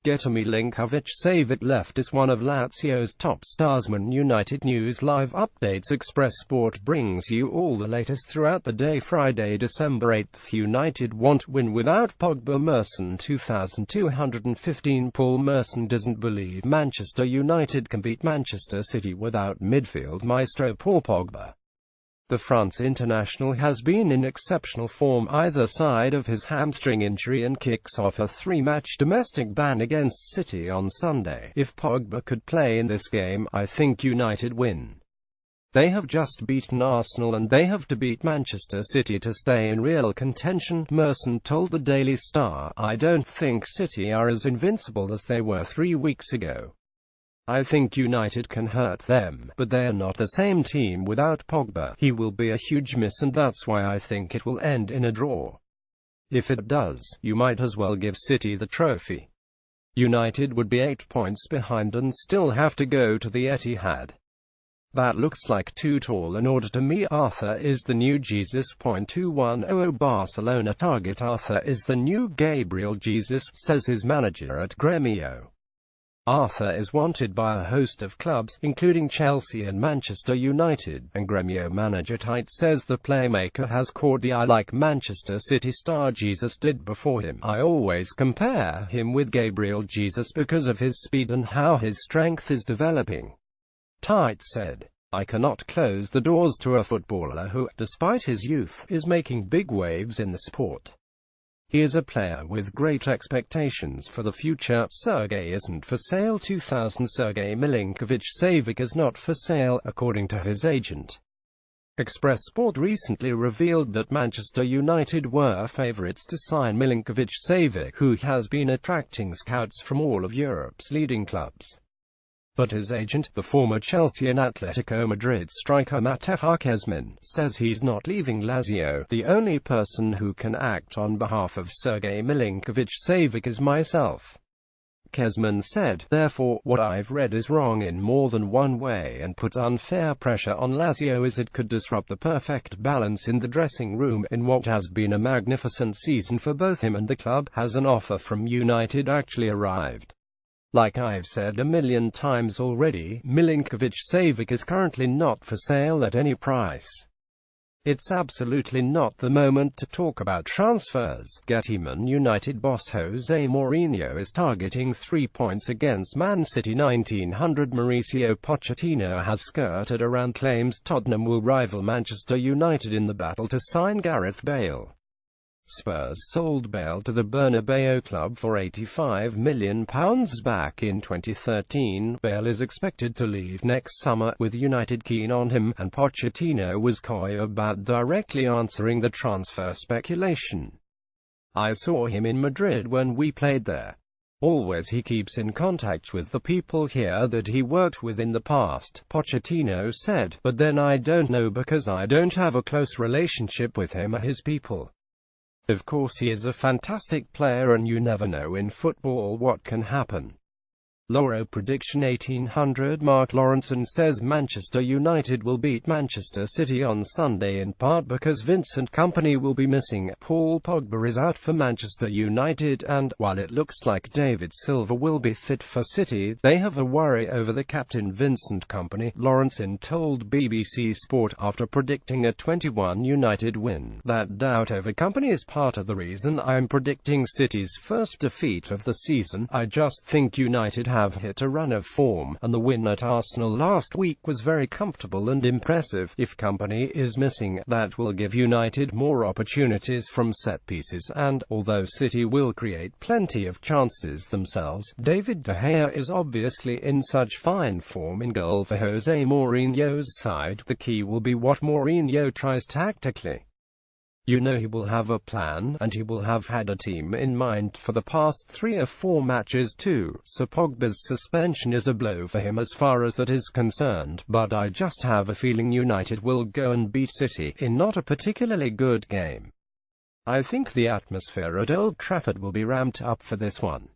GETTYMilinkovicSavic left as one of Lazios' top starsman. United News Live Updates. Express Sport brings you all the latest throughout the day. Friday, December 8th. United won't win without Pogba Merson2215 Paul Mers doesn't believe Manchester United can beat Manchester City without midfield maestro Paul Pogba. The France international has been in exceptional form either side of his hamstring injury and kicks off a three-match domestic ban against City on Sunday. If Pogba could play in this game, I think United win. They have just beaten Arsenal and they have to beat Manchester City to stay in real contention, Merson told the Daily Star. I don't think City are as invincible as they were 3 weeks ago. I think United can hurt them, but they are not the same team without Pogba. He will be a huge miss and that's why I think it will end in a draw. If it does, you might as well give City the trophy. United would be 8 points behind and still have to go to the Etihad. That looks like too tall an order to me. Arthur is the new Jesus. 2100 Barcelona target. Arthur is the new Gabriel Jesus, says his manager at Gremio. Arthur is wanted by a host of clubs, including Chelsea and Manchester United, and Gremio manager Tite says the playmaker has caught the eye like Manchester City star Jesus did before him. I always compare him with Gabriel Jesus because of his speed and how his strength is developing. Tite said, I cannot close the doors to a footballer who, despite his youth, is making big waves in the sport. He is a player with great expectations for the future. Sergei isn't for sale. 2000 Sergei Milinkovic'Savic is not for sale, according to his agent. Express Sport recently revealed that Manchester United were favourites to sign Milinkovic-Savic, who has been attracting scouts from all of Europe's leading clubs. But his agent, the former Chelsea and Atletico Madrid striker Mateusz Kezman, says he's not leaving Lazio. The only person who can act on behalf of Sergei Milinkovic-Savic is myself. Kezman said, therefore, what I've read is wrong in more than one way and puts unfair pressure on Lazio as it could disrupt the perfect balance in the dressing room in what has been a magnificent season for both him and the club. Has an offer from United actually arrived? Like I've said a million times already, Milinkovic-Savic is currently not for sale at any price. It's absolutely not the moment to talk about transfers. GETTYMan United boss Jose Mourinho is targeting 3 points against Man City. 1900 Mauricio Pochettino has skirted around claims Tottenham will rival Manchester United in the battle to sign Gareth Bale. Spurs sold Bale to the Bernabeu club for £85 million back in 2013. Bale is expected to leave next summer, with United keen on him, and Pochettino was coy about directly answering the transfer speculation. I saw him in Madrid when we played there. Always he keeps in contact with the people here that he worked with in the past, Pochettino said, but then I don't know because I don't have a close relationship with him or his people. Of course he is a fantastic player and you never know in football what can happen. Loro prediction. 1800 Mark Lawrenson says Manchester United will beat Manchester City on Sunday in part because Vincent Kompany will be missing. Paul Pogba is out for Manchester United and, while it looks like David Silva will be fit for City, they have a worry over the captain Vincent Kompany, Lawrenson told BBC Sport after predicting a 21 United win. That doubt over Kompany is part of the reason I'm predicting City's first defeat of the season. I just think United have hit a run of form, and the win at Arsenal last week was very comfortable and impressive. If Kompany is missing, that will give United more opportunities from set pieces and, although City will create plenty of chances themselves, David De Gea is obviously in such fine form in goal for Jose Mourinho's side. The key will be what Mourinho tries tactically. You know he will have a plan, and he will have had a team in mind for the past 3 or 4 matches too, so Pogba's suspension is a blow for him as far as that is concerned, but I just have a feeling United will go and beat City, in not a particularly good game. I think the atmosphere at Old Trafford will be ramped up for this one.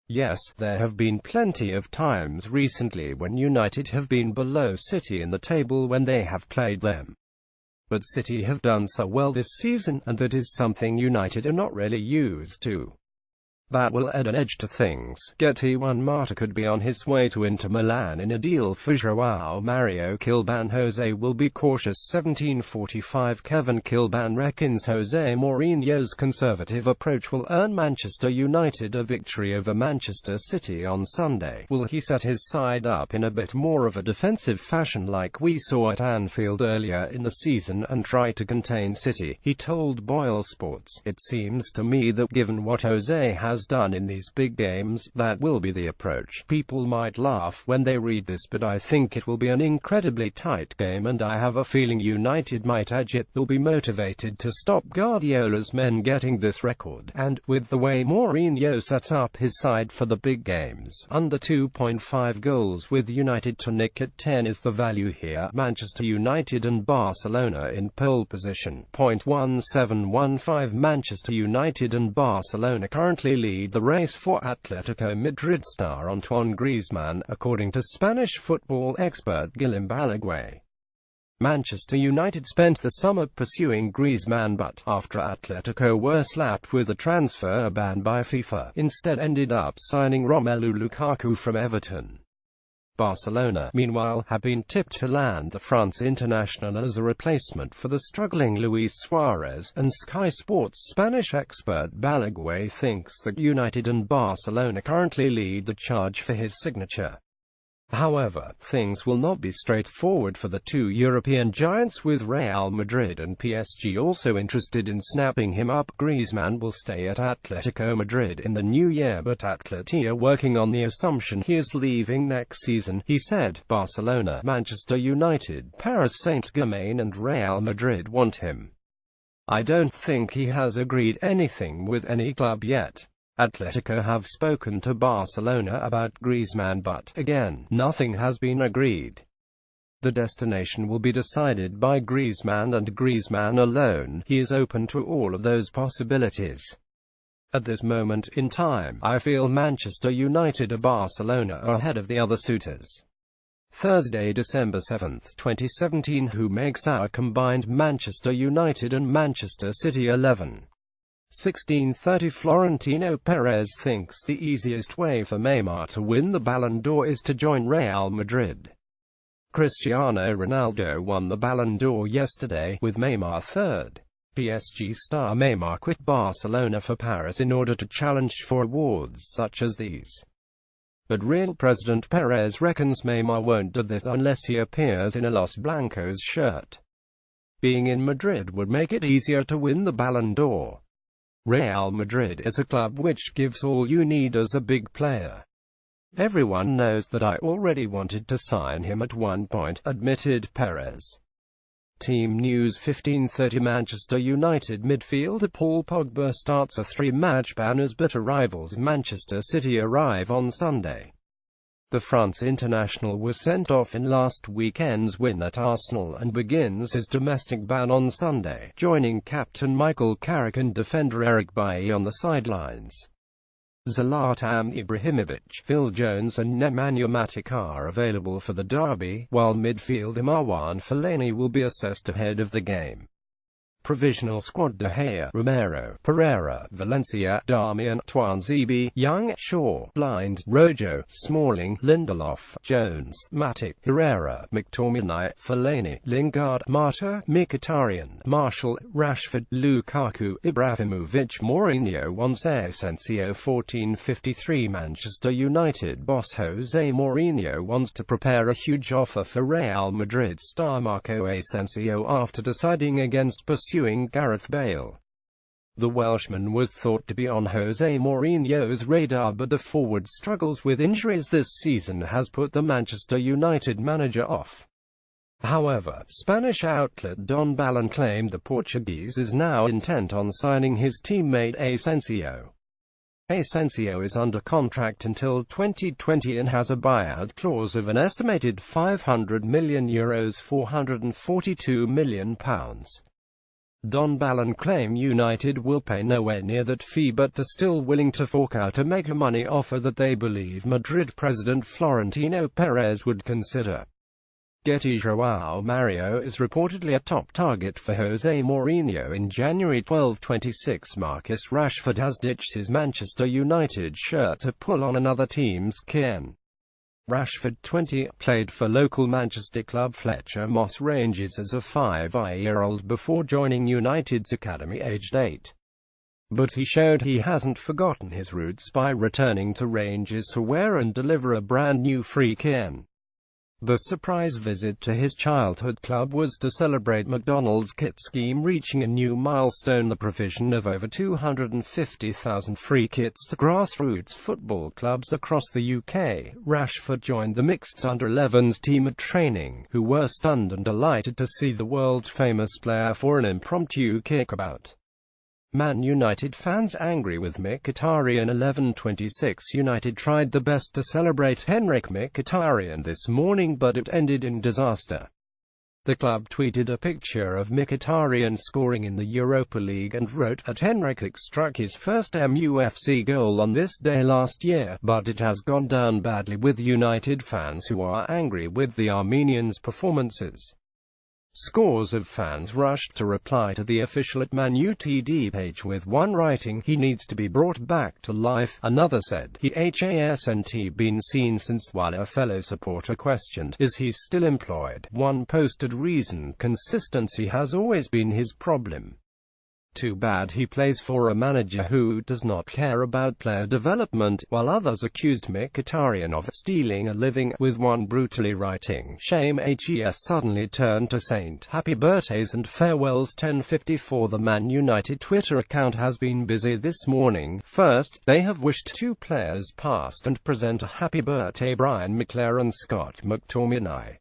Yes, there have been plenty of times recently when United have been below City in the table when they have played them. But City have done so well this season, and that is something United are not really used to. That will add an edge to things. Getty Marta could be on his way to Inter Milan in a deal for João Mario Kilban. Jose will be cautious. 1745 Kevin Kilban reckons Jose Mourinho's conservative approach will earn Manchester United a victory over Manchester City on Sunday. Will he set his side up in a bit more of a defensive fashion like we saw at Anfield earlier in the season and try to contain City? He told Boyle Sports, "It seems to me that given what Jose has done in these big games, that will be the approach. People might laugh when they read this, but I think it will be an incredibly tight game and I have a feeling United might edge it. They'll be motivated to stop Guardiola's men getting this record, and, with the way Mourinho sets up his side for the big games, under 2.5 goals with United to nick at 10 is the value here." Manchester United and Barcelona in pole position. 0.1715 Manchester United and Barcelona currently lead the race for Atletico Madrid star Antoine Griezmann, according to Spanish football expert Guillem Balaguer. Manchester United spent the summer pursuing Griezmann but, after Atletico were slapped with a transfer ban by FIFA, instead ended up signing Romelu Lukaku from Everton. Barcelona, meanwhile, have been tipped to land the France international as a replacement for the struggling Luis Suarez, and Sky Sports Spanish expert Balaguer thinks that United and Barcelona currently lead the charge for his signature. However, things will not be straightforward for the two European giants, with Real Madrid and PSG also interested in snapping him up. Griezmann will stay at Atletico Madrid in the new year, but Atleti are working on the assumption he is leaving next season. He said, "Barcelona, Manchester United, Paris Saint-Germain and Real Madrid want him. I don't think he has agreed anything with any club yet. Atletico have spoken to Barcelona about Griezmann but, again, nothing has been agreed. The destination will be decided by Griezmann and Griezmann alone. He is open to all of those possibilities. At this moment in time, I feel Manchester United or Barcelona are ahead of the other suitors." Thursday, December 7, 2017. Who makes our combined Manchester United and Manchester City 11? 16:30 Florentino Perez thinks the easiest way for Neymar to win the Ballon d'Or is to join Real Madrid. Cristiano Ronaldo won the Ballon d'Or yesterday, with Neymar third. PSG star Neymar quit Barcelona for Paris in order to challenge for awards such as these. But Real President Perez reckons Neymar won't do this unless he appears in a Los Blancos shirt. Being in Madrid would make it easier to win the Ballon d'Or. Real Madrid is a club which gives all you need as a big player. Everyone knows that I already wanted to sign him at one point, admitted Perez. Team News 15:30 Manchester United midfielder Paul Pogba starts a 3-match ban as bitter rivals Manchester City arrive on Sunday. The France international was sent off in last weekend's win at Arsenal and begins his domestic ban on Sunday, joining captain Michael Carrick and defender Eric Bailly on the sidelines. Zlatan Ibrahimovic, Phil Jones and Nemanja Matic are available for the derby, while midfielder Marwan Fellaini will be assessed ahead of the game. Provisional squad: De Gea, Romero, Pereira, Valencia, Darmian, Tuanzebe, Young, Shaw, Blind, Rojo, Smalling, Lindelof, Jones, Matic, Herrera, McTominay, Fellaini, Lingard, Mata, Mkhitaryan, Martial, Rashford, Lukaku, Ibrahimovic. Mourinho wants Asensio. 14:53 Manchester United boss Jose Mourinho wants to prepare a huge offer for Real Madrid star Marco Asensio after deciding against pursuing Gareth Bale. The Welshman was thought to be on Jose Mourinho's radar, but the forward struggles with injuries this season has put the Manchester United manager off. However, Spanish outlet Don Balón claimed the Portuguese is now intent on signing his teammate Asensio. Asensio is under contract until 2020 and has a buyout clause of an estimated €500 million, £442 million. Don Balón claim United will pay nowhere near that fee but are still willing to fork out a mega money offer that they believe Madrid president Florentino Perez would consider. Getty. João Mario is reportedly a top target for Jose Mourinho in January 1226. Marcus Rashford has ditched his Manchester United shirt to pull on another team's kit. Rashford, 20, played for local Manchester club Fletcher Moss Rangers as a 5-year-old before joining United's academy aged 8. But he showed he hasn't forgotten his roots by returning to Rangers to wear and deliver a brand new free kit. The surprise visit to his childhood club was to celebrate McDonald's kit scheme reaching a new milestone: the provision of over 250,000 free kits to grassroots football clubs across the UK. Rashford joined the mixed under-11s team at training, who were stunned and delighted to see the world-famous player for an impromptu kickabout. Man United fans angry with Mkhitaryan. 11:26 United tried their best to celebrate Henrik Mkhitaryan this morning, but it ended in disaster. The club tweeted a picture of Mkhitaryan scoring in the Europa League and wrote that Henrik struck his first MUFC goal on this day last year, but it has gone down badly with United fans who are angry with the Armenian's performances. Scores of fans rushed to reply to the official Man UTD page, with one writing, "He needs to be brought back to life." Another said, "He hasn't been seen since," while a fellow supporter questioned, "Is he still employed?" One posted, "Reason: consistency has always been his problem. Too bad he plays for a manager who does not care about player development," while others accused Mkhitaryan of stealing a living, with one brutally writing, "Shame HES suddenly turned to saint. Happy birthdays and farewells." 10:54 The Man United Twitter account has been busy this morning. First, they have wished two players past and present a happy birthday: Brian McClair and Scott McTominay.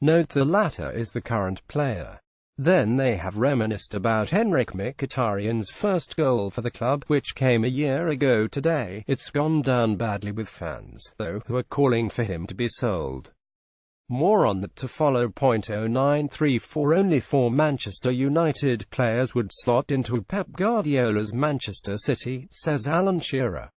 Note the latter is the current player. Then they have reminisced about Henrik Mkhitaryan's first goal for the club, which came a year ago today. It's gone down badly with fans, though, who are calling for him to be sold. More on that to follow. 0934 Only 4 Manchester United players would slot into Pep Guardiola's Manchester City, says Alan Shearer.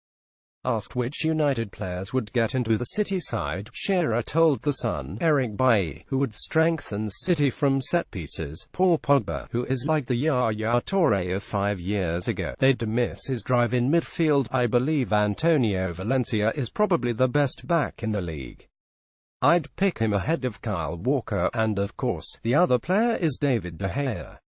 Asked which United players would get into the City side, Shearer told The Sun, Eric Bailly, who would strengthen City from set pieces; Paul Pogba, who is like the Yaya Toure of 5 years ago. They'd miss his drive in midfield. I believe Antonio Valencia is probably the best back in the league. I'd pick him ahead of Kyle Walker, and of course, the other player is David De Gea.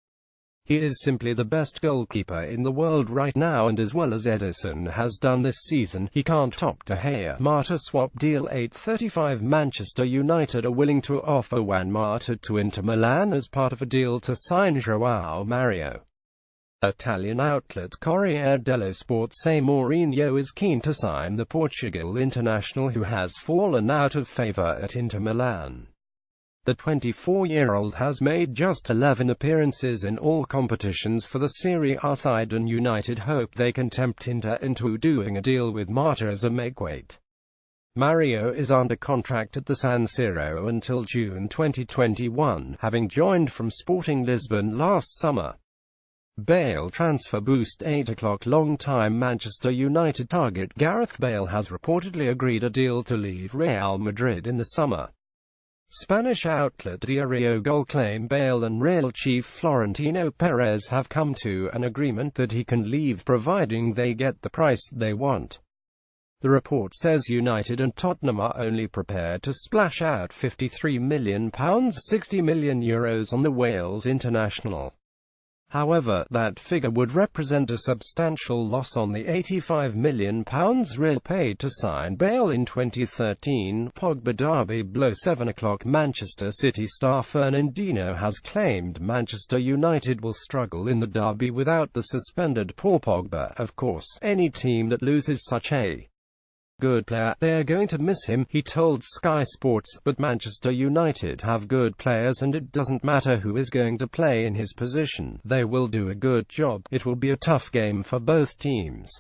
He is simply the best goalkeeper in the world right now, and as well as Ederson has done this season, he can't top De Gea. Mata swap deal. 8:35 Manchester United are willing to offer Juan Mata to Inter Milan as part of a deal to sign João Mario. Italian outlet Corriere dello Sport say Mourinho is keen to sign the Portugal international, who has fallen out of favour at Inter Milan. The 24-year-old has made just 11 appearances in all competitions for the Serie A side, and United hope they can tempt Inter into doing a deal with Mata as a makeweight. Mario is under contract at the San Siro until June 2021, having joined from Sporting Lisbon last summer. Bale transfer boost. 8 o'clock Long-time Manchester United target Gareth Bale has reportedly agreed a deal to leave Real Madrid in the summer. Spanish outlet Diario Gol claim Bale and Real chief Florentino Perez have come to an agreement that he can leave providing they get the price they want. The report says United and Tottenham are only prepared to splash out £53 million, €60 million on the Wales international. However, that figure would represent a substantial loss on the £85 million Real paid to sign Bale in 2013. Pogba derby blow. 7 o'clock Manchester City star Fernandinho has claimed Manchester United will struggle in the derby without the suspended Paul Pogba. Of course, any team that loses such a good player, they're going to miss him, he told Sky Sports, but Manchester United have good players and it doesn't matter who is going to play in his position, they will do a good job. It will be a tough game for both teams.